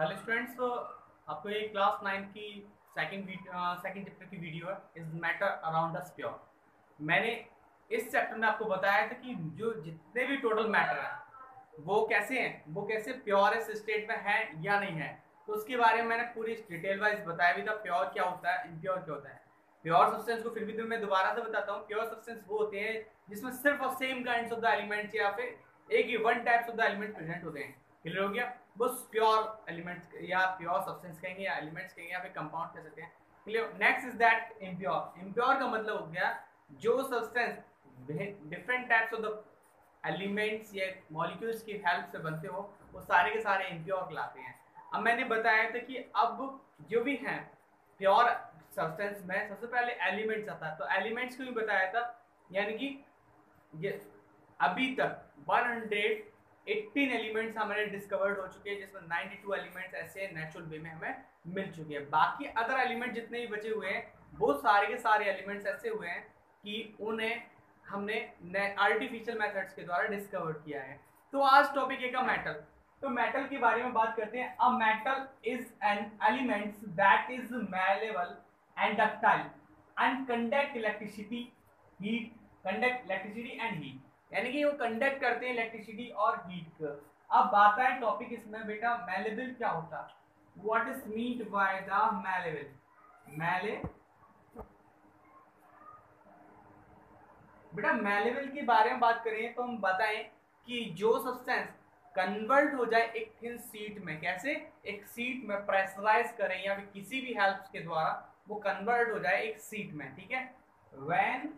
Hello students, तो आपको ये क्लास 9 की सेकंड चैप्टर की वीडियो है is matter around us pure. मैंने इस चैप्टर में आपको बताया था कि जो जितने भी टोटल मैटर है वो कैसे हैं, वो कैसे प्योरेस्ट स्टेट में है या नहीं है। तो उसके बारे में मैंने पूरी डिटेल वाइज बताया भी था, प्योर क्या होता है, इम्प्योर क्या होता है। प्योर सब्सटेंस को फिर भी मैं दोबारा से बताता हूँ। प्योर सब्सटेंस वो होते हैं जिसमें सिर्फ और same kinds of the elements या फिर एक ही one types of the element present होते हैं। क्लियर हो गया। बस प्योर एलिमेंट्स या प्योर सब्सटेंस कहेंगे या एलिमेंट्स कहेंगे या फिर कंपाउंड कह सकते हैं। Clear. Next is that impure. Impure का मतलब हो गया जो substance different types of the elements या मॉलिक्यूल्स की हेल्प से बनते हो वो सारे के सारे इम्प्योर कहलाते हैं। अब मैंने बताया था कि अब जो भी हैं प्योर सब्सटेंस में सबसे पहले एलिमेंट्स आता है। तो एलिमेंट्स को भी बताया था, यानी कि ये अभी तक 118 एलिमेंट्स हमारे डिस्कवर्ड हो चुके हैं, जिसमें 92 एलिमेंट्स ऐसे नेचुरल वे में हमें मिल चुके हैं। बाकी अदर एलिमेंट जितने भी बचे हुए हैं वो सारे के सारे एलिमेंट्स ऐसे हुए हैं कि उन्हें हमने आर्टिफिशियल मेथड्स के द्वारा डिस्कवर किया है। तो आज टॉपिक है का मेटल। तो मेटल के बारे में बात करते हैं। A metal is an element that is malleable and ductile and conduct electricity heat conduct electricity and heat, यानी कि वो कंडक्ट करते हैं इलेक्ट्रिसिटी और हीट। अब बात है टॉपिक इसमें बेटा मैलेबल क्या होता है, what is meant by the malleable. मैले बेटा मैलेबल के बारे में बात करें तो हम बताएं कि जो सब्सटेंस कन्वर्ट हो जाए एक थिन शीट में, कैसे एक शीट में प्रेशराइज करें या फिर किसी भी हेल्प के द्वारा वो कन्वर्ट हो जाए एक शीट में, ठीक है। When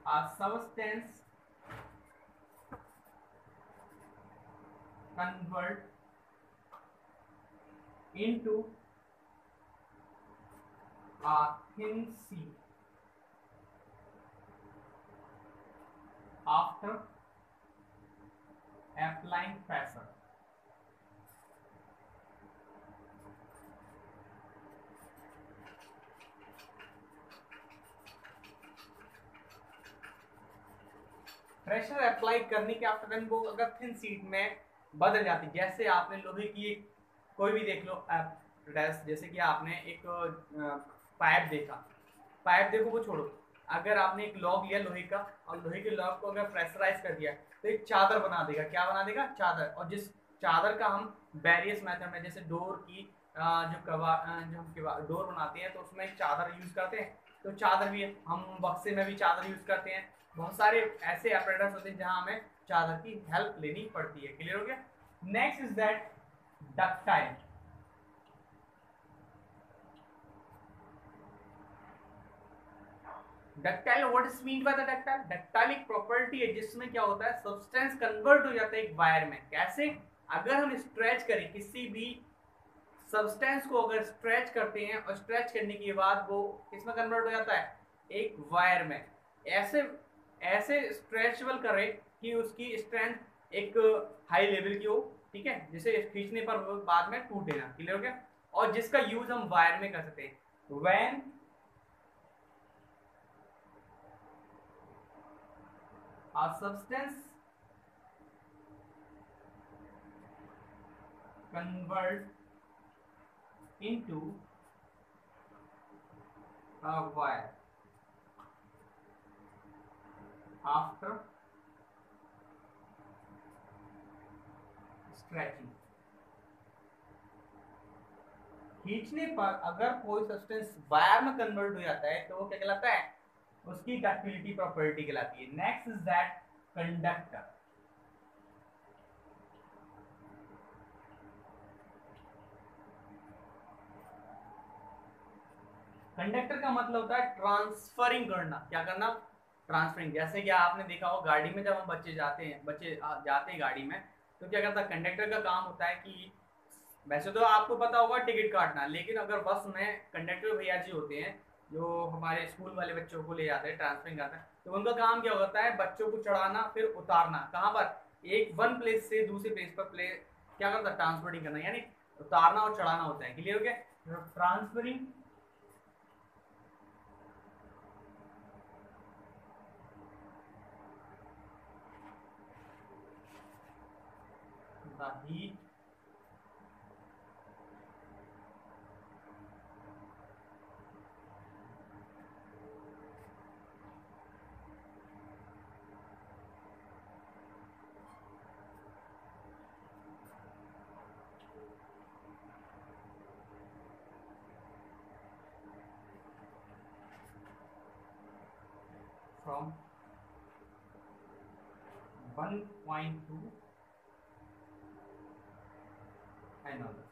a substance convert into a thin sheet after applying pressure। Pressure apply करने के आफ्टर वो अगर थिन शीट में बदल जाती, जैसे आपने लोहे की एक कोई भी देख लो जैसे कि आपने एक पाइप देखा, पाइप देखो वो छोड़ो, अगर आपने एक लॉग लिया लोहे का और लोहे के लॉग को अगर प्रेशराइज कर दिया तो एक चादर बना देगा। क्या बना देगा? चादर। और जिस चादर का हम वेरियस मेथड में जैसे डोर की जो हम डोर बनाते हैं तो उसमें एक चादर यूज करते हैं। तो चादर भी हम बक्से में भी चादर यूज करते हैं। बहुत सारे ऐसे ऑपरेटर्स होते हैं जहां हमें चादर की हेल्प लेनी पड़ती है। क्लियर हो गया। Next is that ductile. Ductile, what is mean by the ductile? Ductile एक प्रॉपर्टी है जिसमें क्या होता है सब्सटेंस कन्वर्ट हो जाता है एक वायर में। कैसे? अगर हम स्ट्रेच करें किसी भी सब्सटेंस को, अगर स्ट्रेच करते हैं और स्ट्रेच करने के बाद वो किसमें कन्वर्ट हो जाता है? एक वायर में। ऐसे ऐसे स्ट्रेचेबल करें कि उसकी स्ट्रेंथ एक हाई लेवल की हो, ठीक है, जिसे खींचने पर बाद में टूटे ना। क्लियर हो गया। और जिसका यूज हम वायर में कर सकते हैं। When a substance convert into a wire after stretching। खींचने पर अगर कोई सब्सटेंस वायर में कन्वर्ट हो जाता है तो वो क्या कहलाता है? उसकी डक्टिलिटी प्रॉपर्टी कहलाती है। Next is that conductor. Conductor का मतलब होता है ट्रांसफरिंग करना। क्या करना? ट्रांसफरिंग। जैसे कि आपने देखा हो गाड़ी में जब हम बच्चे जाते हैं, जाते हैं गाड़ी में, तो क्या करता है कंडक्टर का काम होता है कि वैसे तो आपको पता होगा टिकट काटना, लेकिन अगर बस में कंडक्टर भैया जी होते हैं जो हमारे स्कूल वाले बच्चों को ले जाते हैं, ट्रांसफरिंग करते हैं, तो उनका काम क्या होता है? बच्चों को चढ़ाना फिर उतारना। कहाँ पर? एक वन प्लेस से दूसरे प्लेस पर क्या करता है? ट्रांसपोर्टिंग करना, यानी उतारना और चढ़ाना होता है। क्लियर हो गया। Transferring the heat from 1.2 another.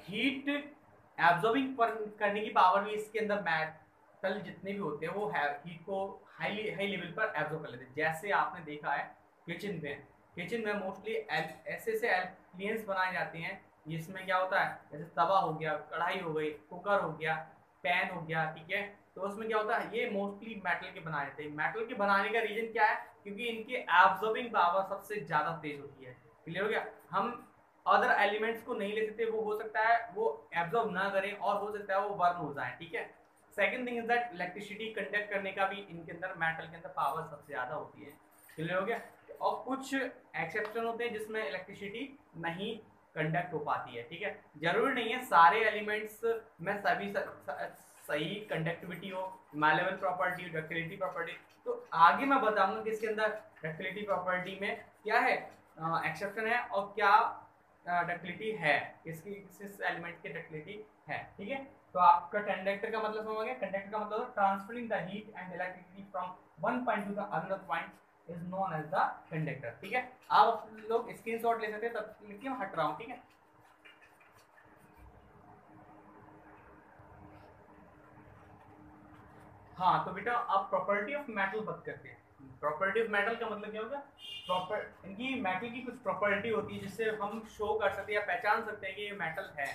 Heat absorbing करने की पावर भी इसके अंदर मेटल जितने भी होते हैं वो हीट को हाई लेवल पर एब्जॉर्ब कर लेते हैं। जैसे आपने देखा है किचन में मोस्टली ऐसे से एलियंस बनाए जाते हैं जिसमें क्या होता है, जैसे तवा हो गया, कढ़ाई हो गई, कुकर हो गया, पैन हो गया, ठीक है। तो उसमें क्या होता है, ये मोस्टली मेटल के बनाए जाते हैं। मेटल के बनाने का रीजन क्या है, क्योंकि इनकी एब्जॉर्बिंग पावर सबसे ज्यादा तेज होती है। क्लियर हो गया। हम अदर एलिमेंट्स को नहीं ले सकते, वो हो सकता है वो एब्जॉर्ब ना करें और हो सकता है वो बर्न हो जाए, ठीक है। Second thing is that electricity conduct करने का भी इनके अंदर मेटल के अंदर पावर सबसे ज्यादा होती है। क्लियर हो गया। और कुछ एक्सेप्शन होते हैं जिसमें इलेक्ट्रिसिटी नहीं कंडक्ट हो पाती है, ठीक है। जरूरी नहीं है सारे एलिमेंट्स में सभी सही कंडक्टिविटी हो, मैलेबल प्रॉपर्टी, डक्टिलिटी प्रॉपर्टी। तो आगे मैं बताऊंगा कि इसके अंदर डक्टिलिटी प्रॉपर्टी में क्या है, एक्सेप्शन है और क्या डक्टिलिटी है, किसकी किस एलिमेंट की डक्टिलिटी है, ठीक है। तो आपका कंडक्टर का मतलब समझ गए। कंडक्टर का मतलब transferring the heat and electricity from one point to the another point is known as the conductor, ठीक है। आप लोग स्क्रीनशॉट ले सकते हैं, तब लिख के मैं हट रहा हूं, ठीक है। हाँ तो बेटा आप प्रॉपर्टी ऑफ मेटल बात करते हैं। प्रॉपर्टी ऑफ मेटल का मतलब क्या होगा, प्रॉपर इनकी मेटल की कुछ प्रॉपर्टी होती है जिससे हम शो कर सकते हैं या पहचान सकते हैं कि ये मेटल है।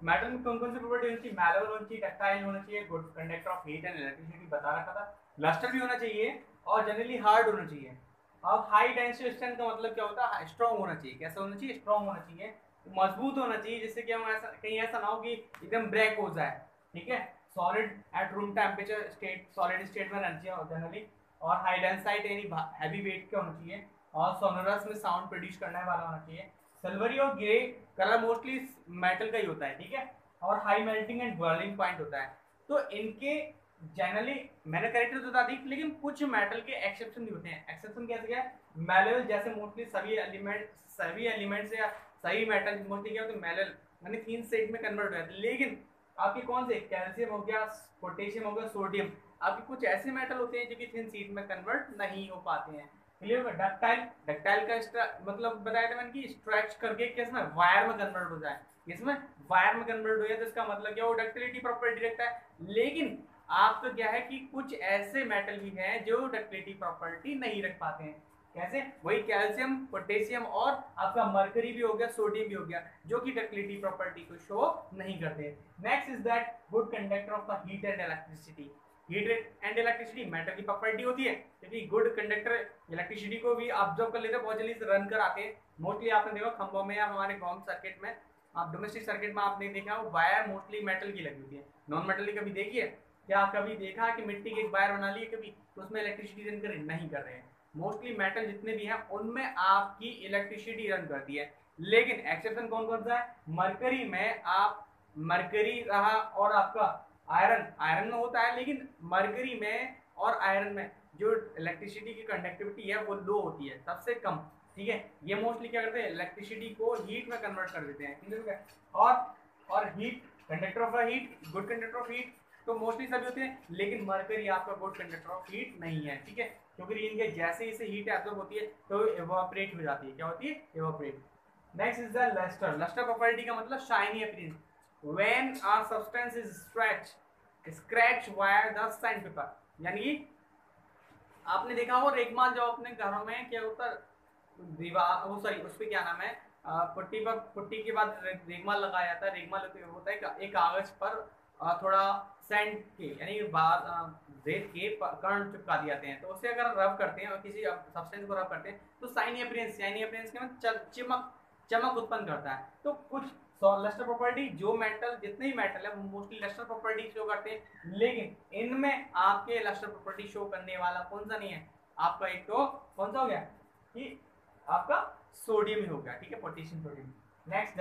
मेटल में कौन कौन सी प्रॉपर्टी होनी चाहिए, मैलेबल होना चाहिए, डक्टाइल होना चाहिए, good conductor of heat and electricity बता रखा था, लस्टर भी होना चाहिए और जनरली हार्ड होना चाहिए। अब हाई डेंसिटी स्ट्रेंथ का मतलब क्या होता है, स्ट्रॉन्ग होना चाहिए। कैसा होना चाहिए, स्ट्रॉन्ग होना चाहिए, मजबूत होना चाहिए, जिससे कि हम ऐसा कहीं ऐसा ना हो कि एकदम ब्रेक हो जाए, ठीक है। Solid at room temperature state, solid state में रहना चाहिए जनरली, और हाई डेंसाइट यानी हैवी वेट का होना चाहिए, और सोनोरस में साउंड प्रोड्यूस करने वाला होना चाहिए। सिल्वरी और ग्रे कलर मोस्टली मेटल का ही होता है, ठीक है, और high melting and boiling point होता है। तो इनके जनरली मैंने करेक्टर तो बता दी, लेकिन कुछ मेटल के एक्सेप्शन भी होते हैं। एक्सेप्शन कैसे क्या है, मैलेबल, जैसे मोस्टली सभी एलिमेंट्स या सभी मेटल मोस्टली क्या होते हैं, मैलेबल यानी 3 स्टेट में कन्वर्ट हो जाते हैं। लेकिन आपके कौन से, कैल्शियम हो गया, पोटेशियम हो गया, सोडियम, आपके कुछ ऐसे मेटल होते हैं जो कि थिन सीट में कन्वर्ट नहीं हो पाते हैं। क्लियर। डक्टाइल का मतलब बताया था मैंने कि स्ट्रेच करके किसमें, वायर में कन्वर्ट हो जाए, इसमें वायर में कन्वर्ट हो जाए, तो इसका मतलब क्या, वो डक्टिलिटी प्रॉपर्टी रखता है। लेकिन आपका क्या है कि कुछ ऐसे मेटल भी हैं जो डक्टिलिटी प्रॉपर्टी नहीं रख पाते हैं। कैसे, वही कैल्शियम, पोटेशियम और आपका मरकरी भी हो गया, सोडियम भी हो गया, जो कि डक्टिलिटी प्रॉपर्टी को शो नहीं करते। Next is that good conductor of the heat and electricity. Heat and electricity metal की प्रॉपर्टी होती है, क्योंकि गुड कंडक्टर इलेक्ट्रिसिटी को भी ऑब्जर्व कर लेते हैं, बहुत जल्दी से रन कर आते हैं। मोस्टली आपने देखा खंभों में या हमारे होम सर्किट में, आप डोमेस्टिक सर्किट में आपने देखा वायर मोस्टली मेटल की लगी होती है। नॉन मेटल की कभी देखिए क्या, कभी देखा कि मिट्टी की एक वायर बना ली है कभी, तो उसमें इलेक्ट्रिसिटी रन कर नहीं कर रहे हैं। मोस्टली मेटल जितने भी हैं उनमें आपकी इलेक्ट्रिसिटी रन करती है। लेकिन एक्सेप्शन कौन कौन सा है, मरकरी में आप, मरकरी रहा और आपका आयरन में होता है, लेकिन मरकरी में और आयरन में जो इलेक्ट्रिसिटी की कंडक्टिविटी है वो लो होती है, सबसे कम, ठीक है। ये मोस्टली क्या करते हैं, इलेक्ट्रिसिटी को हीट में कन्वर्ट कर देते हैं, ठीक है। और heat conductor of heat, good conductor of heat तो मोस्टली सभी होते हैं, लेकिन मरकरी आपका गुड कंडक्टर ऑफ हीट नहीं है, ठीक है, क्योंकि इनके जैसे ही से हीट एब्जॉर्ब होती है तो इवेपोरेट हो जाती है। क्या होती है, evaporate. Next is the lustre. Lustre property का मतलब shiny appearance. When a substance is scratch via the sandpaper, यानी आपने देखा हो रेगमाल, जो अपने घरों में क्या होता है, दीवार वो सॉरी उस पे क्या नाम है, पुट्टी पर, पुट्टी के बाद रेगमाल लगाया जाता है। रेगमाल होता है एक कागज पर थोड़ा सैंड के यानी रेत के कण चिपका दिए जाते हैं, तो उसे अगर रब करते हैं और किसी सब्सटेंस को रब करते हैं तो शाइनी अपीयरेंस के में चमक उत्पन्न करता है। तो कुछ लस्टर प्रॉपर्टी, जो मेटल जितने भी मेटल है वो मोस्टली लस्टर प्रॉपर्टी शो करते हैं, लेकिन इनमें आपके लस्टर प्रॉपर्टी शो करने वाला कौन सा नहीं है, आपका एक तो कौन सा हो गया कि आपका सोडियम ही हो गया, ठीक है, potassium sodium. Next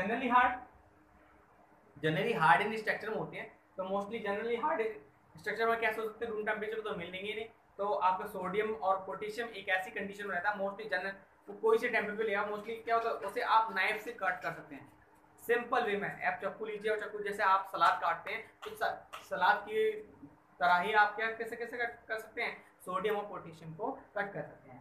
generally hard in structure में होते हैं, तो मोस्टली जनरली हार्ड स्ट्रक्चर में कैसे हो सकते हैं, रूम टेम्परेचर तो मिलेंगे नहीं, तो आपका सोडियम और पोटेशियम एक ऐसी कंडीशन में रहता है मोस्टली जनरल, तो कोई से टेम्परेचर लेगा मोस्टली क्या होता है उसे आप नाइफ से कट कर सकते हैं सिंपल वे में। आप चाकू लीजिए और चाकू जैसे आप सलाद काटते हैं तो सलाद की तरह ही आप क्या कैसे कैसे कट कर सकते हैं, सोडियम और पोटेशियम को कट कर सकते हैं।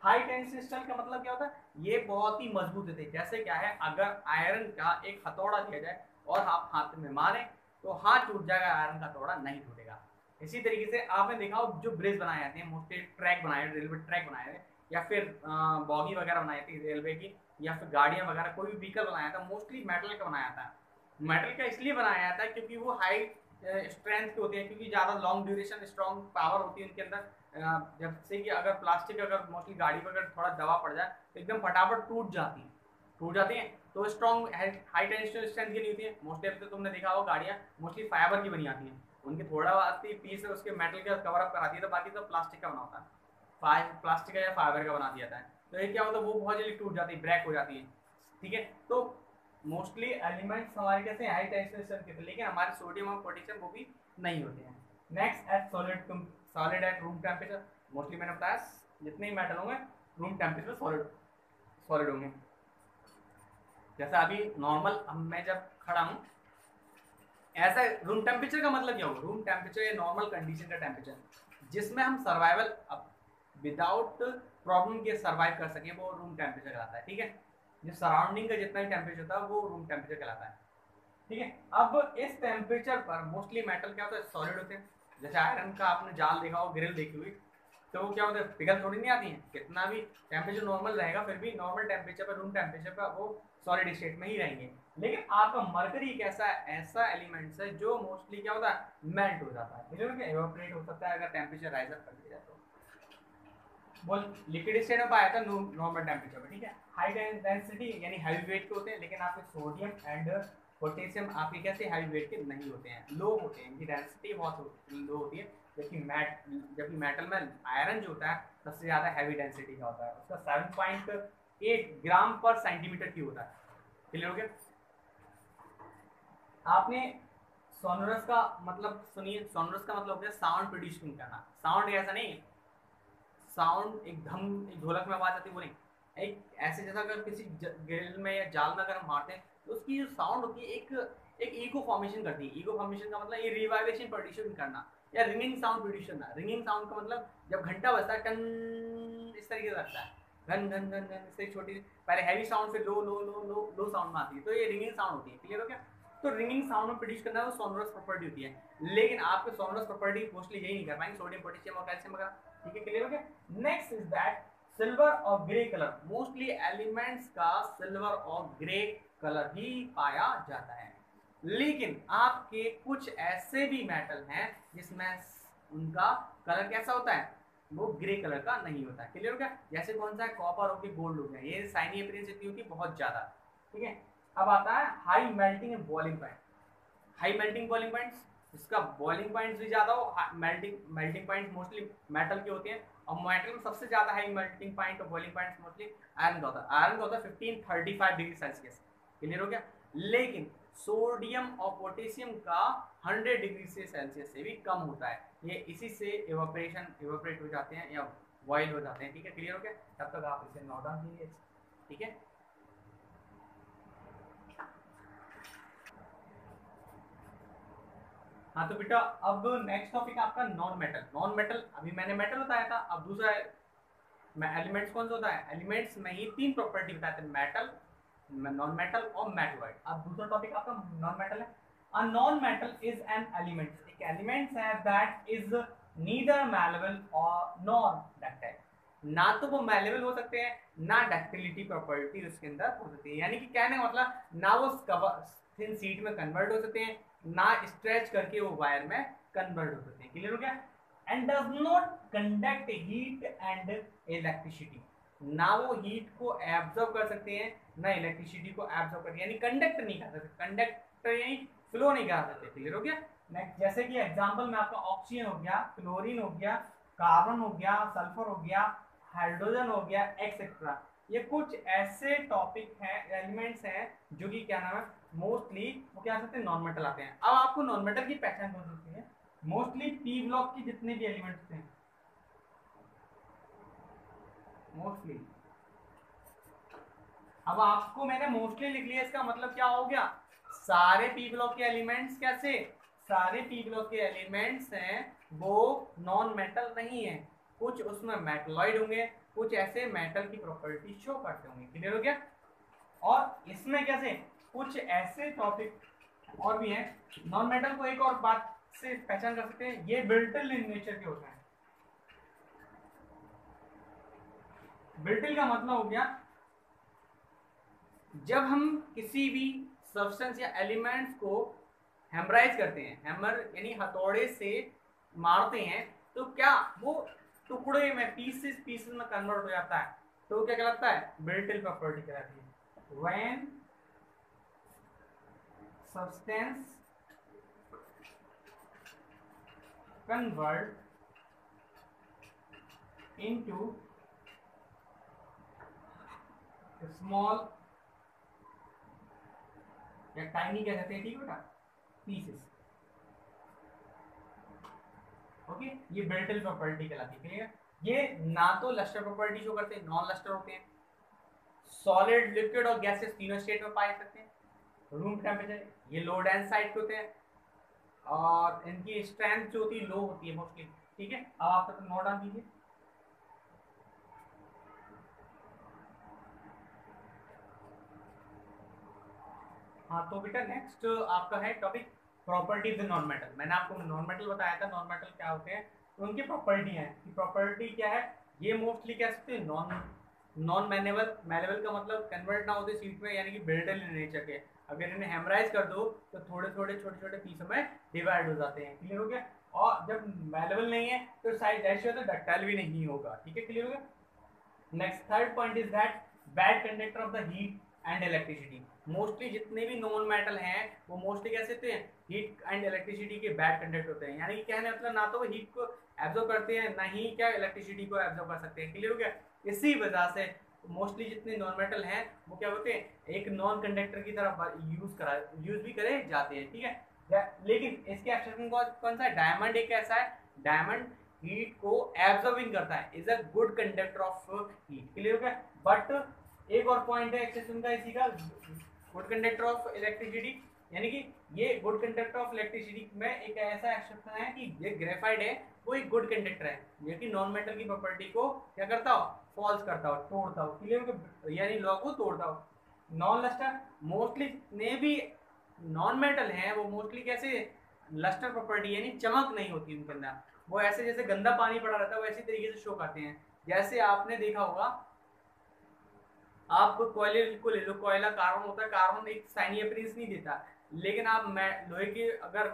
हाई टेंसिल स्टील का मतलब क्या होता है, ये बहुत ही मजबूत होते हैं। जैसे क्या है, अगर आयरन का एक हथौड़ा दिया जाए और आप हाथ में मारें तो हाथ टूट जाएगा, आयरन का हथौड़ा नहीं टूटेगा। इसी तरीके से आपने देखा हो जो ब्रिज बनाए जाते हैं, मोस्टली ट्रैक बनाए, रेलवे ट्रैक बनाए थे या फिर बॉगी वगैरह बनाई थी रेलवे की, या फिर गाड़ियां वगैरह कोई भी व्हीकल बनाया था, मोस्टली मेटल का बनाया था। मेटल का इसलिए बनाया जाता है क्योंकि वो हाई स्ट्रेंथ के होते हैं, क्योंकि ज़्यादा लॉन्ग ड्यूरेशन स्ट्रॉन्ग पावर होती है उनके अंदर। जैसे कि अगर प्लास्टिक अगर मोस्टली गाड़ी पर अगर थोड़ा दबाव पड़ जाए तो एकदम फटाफट टूट जाती हैं, तो स्ट्रॉन्ग हाई टेंशन स्ट्रेंथ की नहीं होती है। मोस्टली अब तो तुमने देखा होगा गाड़ियाँ मोस्टली फाइबर की बनी आती हैं, उनकी थोड़ा आती पीस है उसके मेटल का कवर अप कराती है, तो बाकी सब प्लास्टिक का बना होता है, प्लास्टिक का या फाइबर का बना दिया जाता है। तो ये क्या होता है, वो बहुत जल्दी टूट जाती है, ब्रेक हो जाती है, ठीक है। तो मोस्टली एलिमेंट्स हमारे कैसे हाई टेंशन स्ट्रेंथ के थे, लेकिन हमारे सोडियम और पोटेशियम वो भी नहीं होते हैं। Next at solid at room temperature, mostly मैंने बताया जितने ही मेटल होंगे रूम टेम्परेचर सॉलिड होंगे। जैसा अभी नॉर्मल मैं जब खड़ा हूँ ऐसा, रूम टेम्परेचर का मतलब क्या होगा, रूम टेम्परेचर या नॉर्मल कंडीशन का टेम्परेचर जिसमें हम सर्वाइवल विदाउट प्रॉब्लम के सर्वाइव कर सकें, वो रूम टेम्परेचर कहलाता है, ठीक है। जो सराउंडिंग का जितना भी टेम्परेचर होता है वो रूम टेम्परेचर कहलाता है, ठीक है। अब इस टेम्परेचर पर मोस्टली मेटल क्या होता है, सॉलिड होते हैं। जैसे आयरन का आपने जाल देखा हो, ग्रिल देखी हुई, तो वो क्या होता है, पिघल थोड़ी नहीं आती है, कितना भी टेम्परेचर नॉर्मल रहेगा फिर भी नॉर्मल टेम्परेचर पर रूम टेम्परेचर पर वो सॉलिड स्टेट में ही रहेंगे। लेकिन आपका मरकरी एक ऐसा एलिमेंट्स है जो मोस्टली क्या होता है, मेल्ट हो जाता है, एवापोरेट हो सकता है अगर टेम्परेचर राइज अप कर दिया जाए तो। वो लिक्विड स्टेट में पाया था नॉर्मल टेम्परेचर में, ठीक है। हाई डेंसिटी यानी हैवी वेट के होते हैं, लेकिन आपके सोडियम एंड पोटेशियम आपके कैसे हैवी वेट के नहीं होते हैं, लो होते हैं, इनकी डेंसिटी बहुत लो होती है। जबकि मेटल में आयरन जो होता है सबसे ज़्यादा हैवी डेंसिटी का होता है, उसका 7.8 ग्राम पर सेंटीमीटर क्यूब होता है। क्लियर हो गया। आपने सोनोरस का मतलब सुनिए, सोनोरस का मतलब हो गया साउंड प्रोड्यूसिंग करना। साउंड ऐसा नहीं, साउंड एक ढोलक में आवाज आती है वो नहीं, एक ऐसे जैसा अगर किसी ग्रिल में या जाल में अगर हम मारते हैं तो उसकी जो साउंड होती है एक इको फॉर्मेशन करती है। इको फॉर्मेशन का मतलब ये रिवाइब्रेशन प्रोड्यूस करना या रिंगिंग साउंड प्रोड्यूस करना। रिंगिंग साउंड का मतलब जब घंटा बजता है टन इस तरीके से लगता है, घन घन घन घन, इससे छोटी पहले हैवी साउंड फिर लो लो लो लो लो साउंड में आती है, तो ये रिंगिंग साउंड होती है। क्लियर हो गया। तो रिंगिंग साउंड में प्रोड्यूस करना वो सोनोरस प्रॉपर्टी होती है, लेकिन आपके सोनोरस प्रॉपर्टी मोस्टली यही नहीं कर पाएंगे, सोडियम पोटेशियम और कैल्शियम वगैरह, ठीक है। क्लियर हो गया। नेक्स्ट इज दैट सिल्वर और ग्रे कलर। मोस्टली एलिमेंट्स का सिल्वर और ग्रे कलर ही पाया जाता है, लेकिन आपके कुछ ऐसे भी मेटल हैं जिसमें उनका कलर कैसा होता है, वो ग्रे कलर का नहीं होता है। क्लियर हो गया। जैसे कौन सा है, कॉपर हो गया, गोल्ड हो गया, ये शाइनी अपीयरेंस इतनी होती है बहुत ज्यादा, ठीक है। अब आता है high melting and boiling point. High melting boiling points, इसका बॉइलिंग पॉइंट्स भी ज्यादा हो, मेल्टिंग पॉइंट्स मोस्टली मेटल के होते हैं, और मेटल में सबसे ज्यादा हाई मेल्टिंग पॉइंट और बॉइलिंग पॉइंट्स मोस्टली आयरन का होता है। आयरन का होता है 1535 डिग्री सेल्सियस। क्लियर हो गया। लेकिन सोडियम और पोटेशियम का 100 डिग्री से सेल्सियस से भी कम होता है, ये इसी से एवापोरेट हो जाते हैं या बॉयल हो जाते हैं, ठीक है। क्लियर हो गया। तब तक आप इसे नोट डाउन कीजिए, ठीक है। हाँ तो बेटा अब नेक्स्ट टॉपिक आपका नॉन मेटल। नॉन मेटल अभी मैंने मेटल बताया था, अब दूसरा एलिमेंट्स कौन सा होता है, एलिमेंट्स में ही तीन प्रॉपर्टी बताते हैं, मेटल, नॉन मेटल और मेटलॉइड। अब दूसरा टॉपिक आपका नॉन मेटल है। A non metal is an element, एक एलिमेंट्स है दैट इज नीदर मैलेबल और नॉर डक्टाइल। ना तो वो मैलेबल हो सकते हैं, ना डक्टिलिटी प्रॉपर्टी उसके अंदर हो सकती है, यानी कि कहने का मतलब ना वो थिन शीट में कन्वर्ट हो सकते हैं, ना स्ट्रेच करके वो वायर में कन्वर्ट हो सकते हैं। क्लियर हो गया। And does not conduct heat and electricity, ना वो हीट को एब्जॉर्ब कर सकते हैं ना इलेक्ट्रिसिटी को एब्जॉर्ब करते हैं, यानी कंडक्ट नहीं कर सकते, कंडक्टर यानी फ्लो नहीं करा सकते। क्लियर हो गया। नेक्स्ट जैसे कि एग्जांपल में आपका ऑक्सीजन हो गया, क्लोरीन हो गया, कार्बन हो गया, सल्फर हो गया, हाइड्रोजन हो गया, एक्सेट्रा। ये कुछ ऐसे टॉपिक हैं, एलिमेंट्स हैं जो कि क्या नाम है, मोस्टली वो क्या सकते हैं, नॉन मेटल आते हैं। अब आपको नॉन मेटल की पहचान कौन सकती है, मोस्टली पी ब्लॉक की जितने भी एलिमेंट्स हैं, मोस्टली। अब आपको मैंने मोस्टली लिख लिया, इसका मतलब क्या हो गया, सारे पी ब्लॉक के एलिमेंट्स, कैसे, सारे पी ब्लॉक के एलिमेंट्स हैं वो नॉन मेटल नहीं है, कुछ उसमें मेटलॉइड होंगे, कुछ ऐसे मेटल की प्रॉपर्टी शो करते होंगे। क्लियर हो गया। और इसमें कैसे कुछ ऐसे टॉपिक और भी हैं, नॉन मेटल को एक और बात से पहचान कर सकते हैं, ये ब्रिटल इन नेचर के होते हैं। ब्रिटल का मतलब हो गया, जब हम किसी भी सब्सटेंस या एलिमेंट्स को हैमराइज करते हैं, हैमर यानी हथौड़े से मारते हैं, तो क्या वो टुकड़े में, पीसेस पीसेस में कन्वर्ट हो जाता है, तो क्या कहलाता है, ब्रिटल प्रॉपर्टी कहलाती है। When substance convert into small या टाइनी कह सकते हैं, ठीक है बेटा, पीसेस, ओके, ये ब्रिटल प्रॉपर्टी कहलाती है। ये ना तो लस्टर प्रॉपर्टी शो करते हैं, नॉन लस्टर होते हैं, सॉलिड, लिक्विड और गैसेस तीनों स्टेट में पाए सकते हैं, रूम टेम्परेचर, ये लो डेंसाइट के होते हैं, और इनकी स्ट्रेंथ जो होती है लो होती है मोस्टली। ठीक है, अब आप तक नोट डाल दीजिए। हाँ तो बेटा नेक्स्ट आपका है topic properties in non metal. मैंने आपको नॉन मेटल बताया था, नॉन मेटल क्या होते हैं, तो उनकी प्रॉपर्टी है कि प्रॉपर्टी क्या है, ये मोस्टली कह सकते हैं नॉन मैनेबल। मैनेबल का मतलब कन्वर्ट ना होते शीट में, यानी कि ब्रिटल इन नेचर के, अगर इन्हें हेमराइज कर दो तो थोड़े थोड़े छोटे छोटे पीसों में डिवाइड हो जाते हैं। क्लियर हो गया। और जब मैनेबल नहीं है तो साइज ऐसे होता है, डक्टाइल भी नहीं होगा। ठीक है, क्लियर हो गया। Next third point is that bad conductor of the heat and electricity. Mostly जितने भी नॉन मेटल हैं वो मोस्टली कैसे होते हैं, हीट एंड इलेक्ट्रिसिटी के बैड कंडक्टर होते हैं, यानी कि कहने मतलब ना तो वो हीट को एब्जॉर्ब करते हैं, ना ही क्या इलेक्ट्रिसिटी को एब्जॉर्ब कर सकते हैं। क्लियर हो गया। इसी वजह से मोस्टली जितने नॉन मेटल हैं वो क्या होते हैं, एक नॉन कंडक्टर की तरह यूज भी करे जाते हैं। ठीक है, लेकिन इसके एक्सेप्शन कौन सा है, डायमंड एक ऐसा है, डायमंड हीट को एब्जॉर्बिंग करता है, is a good conductor of heat. Clear हो गया। बट एक और पॉइंट है एक्सेप्शन का इसी का, गुड कंडक्टर ऑफ इलेक्ट्रिसिटी, यानी कि ये गुड कंडक्टर ऑफ इलेक्ट्रिसिटी में एक ऐसा एक्सेप्शन है कि ये ग्रेफाइट है वो एक गुड कंडक्टर है, जो कि नॉन मेटल की प्रॉपर्टी को क्या करता हो, फॉल्स करता हो, तोड़ता हो। क्लियर, यानी लॉ को तोड़ता हो। नॉन लस्टर, मोस्टली जितने भी नॉन मेटल हैं वो मोस्टली कैसे लस्टर प्रॉपर्टी यानी चमक नहीं होती उनके अंदर, वो ऐसे जैसे गंदा पानी पड़ा रहता है वैसे तरीके से शो करते हैं। जैसे आपने देखा होगा, आप कोयले को ले लो, कोयला कार्बन होता है, कार्बन एक शाइनी अपीयरेंस नहीं देता, लेकिन आप लोहे के अगर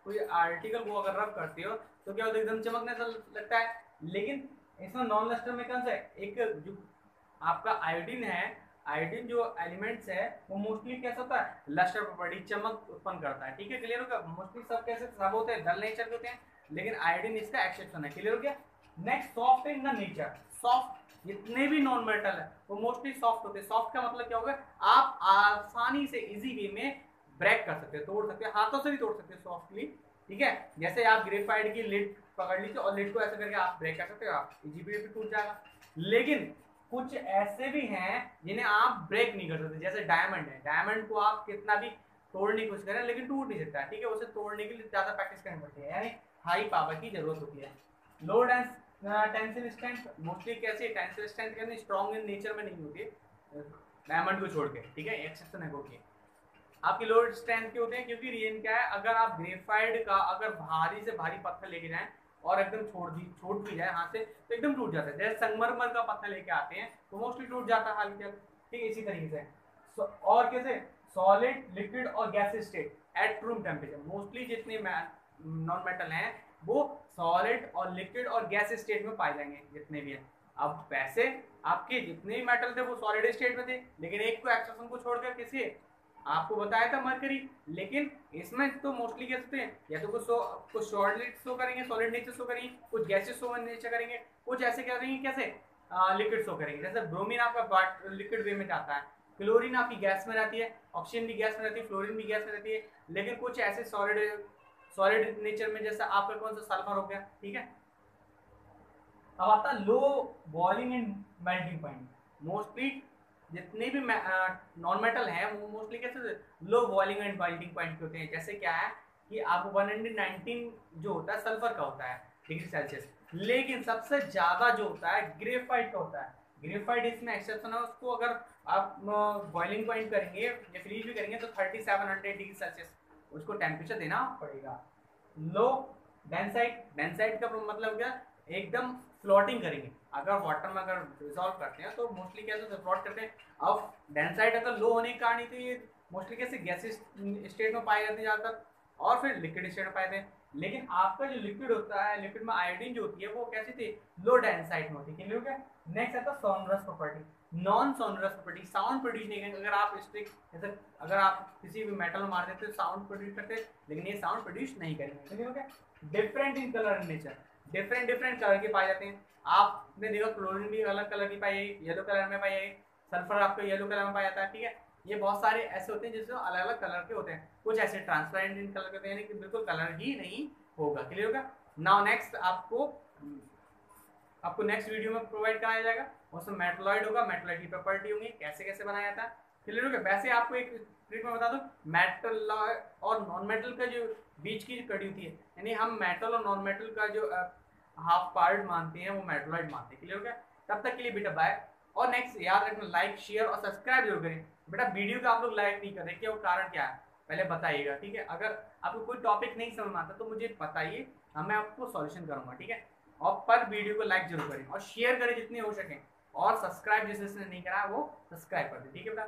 कोई आर्टिकल को अगर रब करते हो तो क्या होता है, एकदम चमकने सा लगता है। लेकिन इसमें नॉन लस्टर में कौन सा है, एक जो आपका आयोडीन है, आयोडीन जो एलिमेंट्स है वो मोस्टली कैसा होता है, लस्टर प्रॉपर्टी, चमक उत्पन्न करता है। ठीक है, क्लियर हो गया। मोस्टली सब कैसे सब होते हैं, डल नेचर के होते हैं, लेकिन आयोडीन इसका एक्सेप्शन है। क्लियर हो गया। Next soft in the nature. Soft, जितने भी नॉन मेटल है वो मोस्टली सॉफ्ट होते हैं। सॉफ्ट का मतलब क्या होगा, आप आसानी से इजी वे में ब्रेक कर सकते हैं, तोड़ सकते हैं, हाथों से भी तोड़ सकते हैं सॉफ्टली। ठीक है, जैसे आप ग्रेफाइट की लिड पकड़ लीजिए और लिड को ऐसा करके आप ब्रेक कर सकते हो, आप इजी वे पे टूट जाएगा। लेकिन कुछ ऐसे भी हैं जिन्हें आप ब्रेक नहीं कर सकते, जैसे डायमंड है, डायमंड को आप कितना भी तोड़ने की कोशिश करें लेकिन टूट नहीं सकता। ठीक है, उसे तोड़ने के लिए ज्यादा प्रैक्टिस करनी पड़ती है, यानी हाई पावर की जरूरत होती है। लो टेंसिल स्ट्रेंथ, मोस्टली कैसे टेंसिल स्ट्रेंथ कहते स्ट्रॉन्ग इन नेचर में नहीं होती डायमंड को छोड़ के। ठीक है, एक्सेप्शन है होती है। आपकी लोअर स्ट्रेंथ के होते हैं, क्योंकि रीजन क्या है, अगर आप ग्रेफाइट का अगर भारी से भारी पत्थर लेके जाएं और एकदम छोड़ भी जाए हाथ से तो एकदम टूट जाता है। जैसे संगमरमर का पत्थर लेके आते हैं तो मोस्टली टूट जाता है हल्के। ठीक है, इसी तरीके से और कैसे सॉलिड, लिक्विड और gas state eight room temperature. Mostly जितने नॉन मेटल हैं वो सॉलिड और लिक्विड और गैस स्टेट में पाए जाएंगे जितने भी हैं। अब वैसे आपके जितने भी मेटल थे वो सॉलिड स्टेट में थे, लेकिन एक को एक्सेप्शन को छोड़कर किसी आपको बताया था मरकरी, लेकिन इसमें तो मोस्टली क्या होते हैं, या तो कुछ सॉलिड शो करेंगे, सॉलिड नेचर शो करेंगे, कुछ गैसेस शो नेचर करेंगे, कुछ ऐसे करेंगे कैसे लिक्विड शो करेंगे। जैसे ब्रोमीन आपका लिक्विड वे में जाता है, क्लोरीन आपकी गैस में रहती है, ऑक्सीजन भी गैस में रहती है, फ्लोरीन भी गैस में रहती है। लेकिन कुछ ऐसे सॉलिड नेचर में, जैसे आपका कौन सा सल्फर हो गया, ठीक है। अब आता है low boiling and melting point. Mostly जितने भी नॉन मेटल हैं वो मोस्टली कैसे low boiling and melting point के होते हैं। जैसे क्या है कि आपको 119 जो होता है सल्फर का होता है डिग्री सेल्सियस, लेकिन सबसे ज्यादा जो होता है ग्रेफाइट का होता है। ग्रेफाइट इसमें एक्सेप्शन है, उसको अगर आप बॉइलिंग पॉइंट करेंगे या फ्रीज भी करेंगे तो 3700 डिग्री सेल्सियस उसको टेम्परेचर देना पड़ेगा। लो डेंसाइट का मतलब क्या, एकदम फ्लोटिंग करेंगे। अगर वाटर में अगर डिजॉल्व करते हैं तो मोस्टली कैसे फ्लोट करते हैं। अब डेंसाइट अगर लो होने के कारण तो ये मोस्टली कैसे गैसेस स्टेट में पाए जाते हैं ज़्यादातर, और फिर लिक्विड स्टेट में पाए जाते हैं। लेकिन आपका जो लिक्विड होता है, लिक्विड में आयोडीन जो होती है वो कैसी थी, लो डेंसाइट में होती है। क्लियर हो गया। नेक्स्ट आता है sonorous property. Non sonorous property, sound produce नहीं करेंगे। अगर आप स्टिक जैसे अगर आप किसी भी मेटल में मार देते तो साउंड प्रोड्यूस करते, लेकिन ये साउंड प्रोड्यूस नहीं करेंगे। क्लियर हो गया। Different in colour and nature, different colour के पाए जाते हैं। आपने देखा क्लोरीन भी अलग कलर की पाई जाएगी, येलो कलर में पाई जाएगी, सल्फर आपको येलो कलर में पाया जाता है, ठीक है। ये बहुत सारे ऐसे होते हैं जिसमें अलग अलग कलर के होते हैं। कुछ ऐसे ट्रांसपेरेंट इन कलर के होते हैं, यानी कि बिल्कुल कलर ही नहीं होगा। क्लियर होगा। नाउ नेक्स्ट आपको नेक्स्ट वीडियो में प्रोवाइड कराया जाएगा, उसमें मेटलॉइड होगा, मेटलॉइड की प्रॉपर्टी होंगी, कैसे कैसे बनाया जाता है। क्लियर हो गया। वैसे आपको एक ट्रिक में बता दूं, मेटलॉइड और नॉन मेटल का जो बीच की कड़ी होती है, यानी हम मेटल और नॉन मेटल का जो हाफ पार्ट मानते हैं वो मेटलॉइड मानते हैं। क्लियर हो गया। तब तक के लिए बेटा बाय। और नेक्स्ट याद रखना, लाइक शेयर और सब्सक्राइब जरूर करें। बेटा वीडियो का आप लोग लाइक नहीं कर रहे, क्या वो कारण क्या है पहले बताइएगा, ठीक है। अगर आपको कोई टॉपिक नहीं समझ में आता तो मुझे बताइए, मैं आपको सॉल्यूशन करूंगा, ठीक है। और पर वीडियो को लाइक जरूर करें और शेयर करें जितने हो सके, और सब्सक्राइब जिसने नहीं करा वो सब्सक्राइब कर दे, ठीक है बेटा।